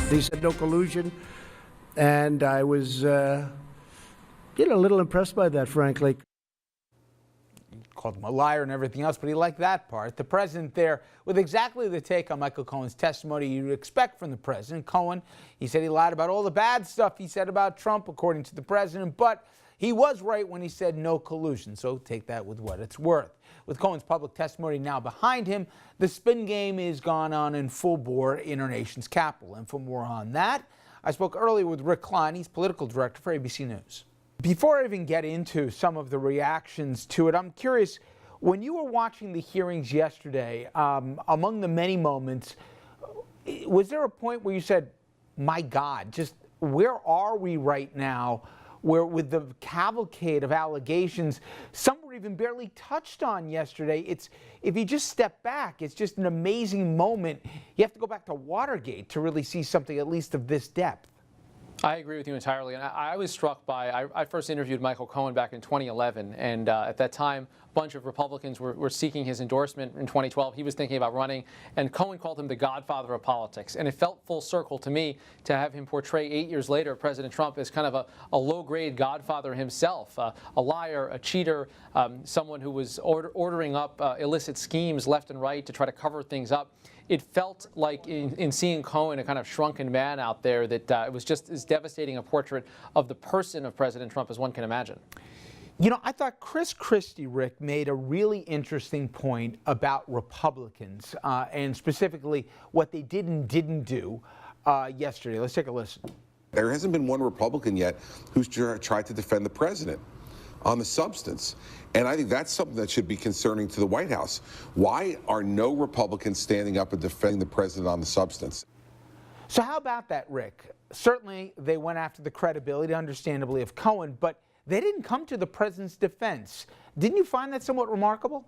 He said no collusion, and I was, a little impressed by that, frankly. Called him a liar and everything else, but he liked that part. The president there with exactly the take on Michael Cohen's testimony you'd expect from the president. Cohen, he said he lied about all the bad stuff he said about Trump, according to the president, but he was right when he said no collusion, so take that with what it's worth. With Cohen's public testimony now behind him, the spin game is gone on in full bore in our nation's capital. And for more on that, I spoke earlier with Rick Klein, he's political director for ABC News. Before I even get into some of the reactions to it, I'm curious, when you were watching the hearings yesterday, among the many moments, was there a point where you said, my God, just where are we right now? Where with the cavalcade of allegations, some were even barely touched on yesterday. If you just step back, it's just an amazing moment. You have to go back to Watergate to really see something at least of this depth. I agree with you entirely, and I was struck by, I first interviewed Michael Cohen back in 2011, and at that time, a bunch of Republicans were seeking his endorsement in 2012. He was thinking about running, and Cohen called him the godfather of politics, and it felt full circle to me to have him portray 8 years later President Trump as kind of a low-grade godfather himself, a liar, a cheater, someone who was ordering up illicit schemes left and right to try to cover things up. It felt like in seeing Cohen, a kind of shrunken man out there, that it was just as devastating a portrait of the person of President Trump as one can imagine. You know, I thought Chris Christie, Rick, made a really interesting point about Republicans and specifically what they did and didn't do yesterday. Let's take a listen. There hasn't been one Republican yet who's tried to defend the president on the substance. And I think that's something that should be concerning to the White House. Why are no Republicans standing up and defending the president on the substance? So how about that, Rick? Certainly they went after the credibility, understandably, of Cohen, but they didn't come to the president's defense. Didn't you find that somewhat remarkable?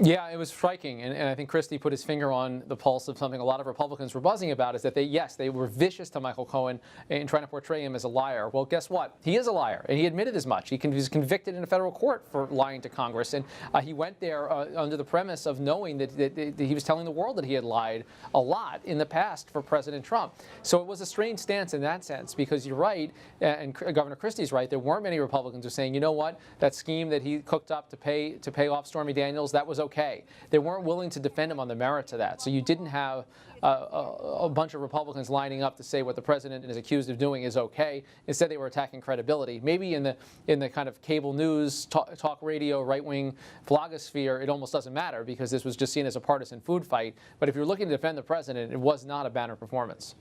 Yeah, it was striking, and I think Christie put his finger on the pulse of something a lot of Republicans were buzzing about, is that they were vicious to Michael Cohen in trying to portray him as a liar. Well, guess what? He is a liar, and he admitted as much. He was convicted in a federal court for lying to Congress, and he went there under the premise of knowing that he was telling the world that he had lied a lot in the past for President Trump. So it was a strange stance in that sense, because you're right, and Governor Christie's right, there weren't many Republicans who were saying, you know what, that scheme that he cooked up to pay off Stormy Daniels, that was okay. They weren't willing to defend him on the merits of that. So you didn't have a bunch of Republicans lining up to say what the president is accused of doing is okay. Instead, they were attacking credibility. Maybe in the kind of cable news, talk radio, right-wing blogosphere, it almost doesn't matter because this was just seen as a partisan food fight. But if you're looking to defend the president, it was not a banner performance.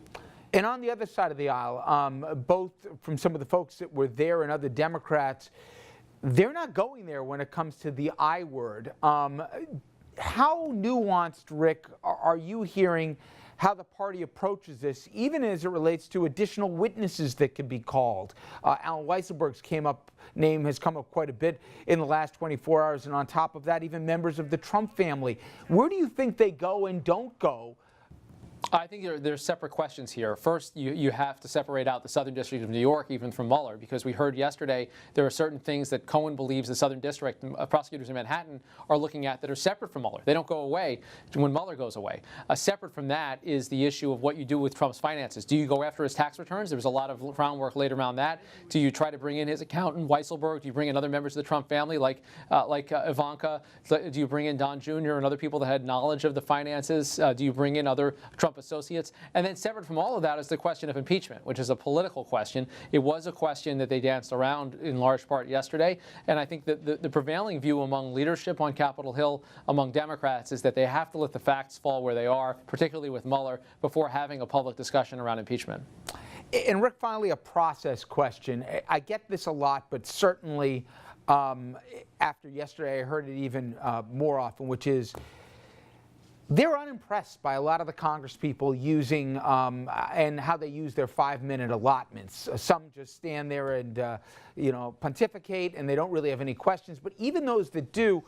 And on the other side of the aisle, both from some of the folks that were there and other Democrats, they're not going there when it comes to the I word. How nuanced, Rick, are you hearing how the party approaches this, even as it relates to additional witnesses that could be called? Alan Weisselberg's name has come up quite a bit in the last 24 hours, and on top of that, even members of the Trump family. Where do you think they go and don't go? I think there's separate questions here. First, you have to separate out the Southern District of New York even from Mueller, because we heard yesterday there are certain things that Cohen believes the Southern District prosecutors in Manhattan are looking at that are separate from Mueller. They don't go away when Mueller goes away. Separate from that is the issue of what you do with Trump's finances. Do you go after his tax returns? There was a lot of groundwork laid around that. Do you try to bring in his accountant, Weisselberg? Do you bring in other members of the Trump family like Ivanka? Do you bring in Don Jr. and other people that had knowledge of the finances? Do you bring in other Trump associates? And then separate from all of that is the question of impeachment, which is a political question. It was a question that they danced around in large part yesterday. And I think that the prevailing view among leadership on Capitol Hill, among Democrats, is that they have to let the facts fall where they are, particularly with Mueller, before having a public discussion around impeachment. And Rick, finally, a process question. I get this a lot, but certainly after yesterday, I heard it even more often, which is they're unimpressed by a lot of the Congress people using and how they use their 5-minute allotments. Some just stand there and pontificate, and they don't really have any questions. But even those that do,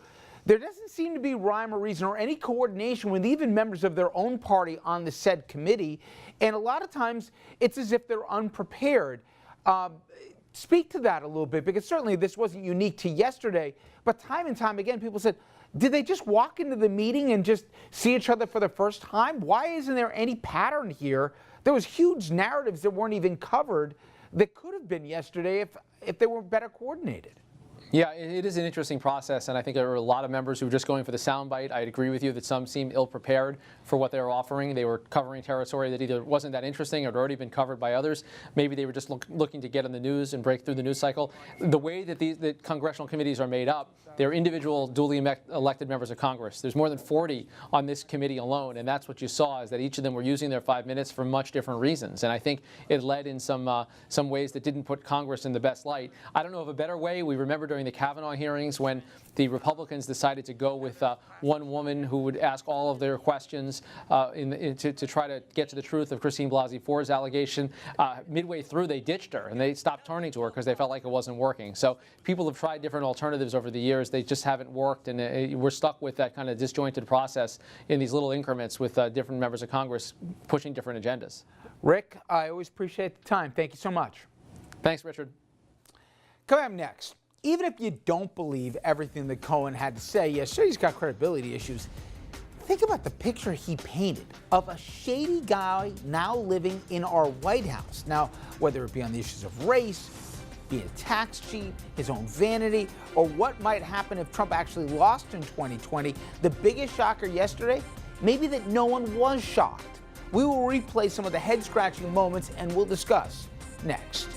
there doesn't seem to be rhyme or reason or any coordination with even members of their own party on the said committee. And a lot of times, it's as if they're unprepared. Speak to that a little bit, because certainly this wasn't unique to yesterday, but time and time again, people said, Did they just walk into the meeting and just see each other for the first time? Why isn't there any pattern here? There was huge narratives that weren't even covered that could have been yesterday if they were better coordinated. Yeah, it is an interesting process, and I think there were a lot of members who were just going for the soundbite. I'd agree with you that some seemed ill-prepared for what they were offering. They were covering territory that either wasn't that interesting or had already been covered by others. Maybe they were just looking to get on the news and break through the news cycle. The way that the congressional committees are made up, they're individual duly elected members of Congress. There's more than 40 on this committee alone, and that's what you saw, is that each of them were using their 5 minutes for much different reasons. And I think it led in some ways that didn't put Congress in the best light. I don't know of a better way. We remember during the Kavanaugh hearings when the Republicans decided to go with one woman who would ask all of their questions to try to get to the truth of Christine Blasey Ford's allegation. Midway through, they ditched her, and they stopped turning to her because they felt like it wasn't working. So people have tried different alternatives over the years. They just haven't worked, and we're stuck with that kind of disjointed process in these little increments with different members of Congress pushing different agendas. Rick, I always appreciate the time. Thank you so much. Thanks, Richard. Coming up next, even if you don't believe everything that Cohen had to say, yeah, sure, he's got credibility issues. Think about the picture he painted of a shady guy now living in our White House. Now, whether it be on the issues of race, being a tax cheat, his own vanity, or what might happen if Trump actually lost in 2020, the biggest shocker yesterday, maybe that no one was shocked. We will replay some of the head-scratching moments, and we'll discuss next.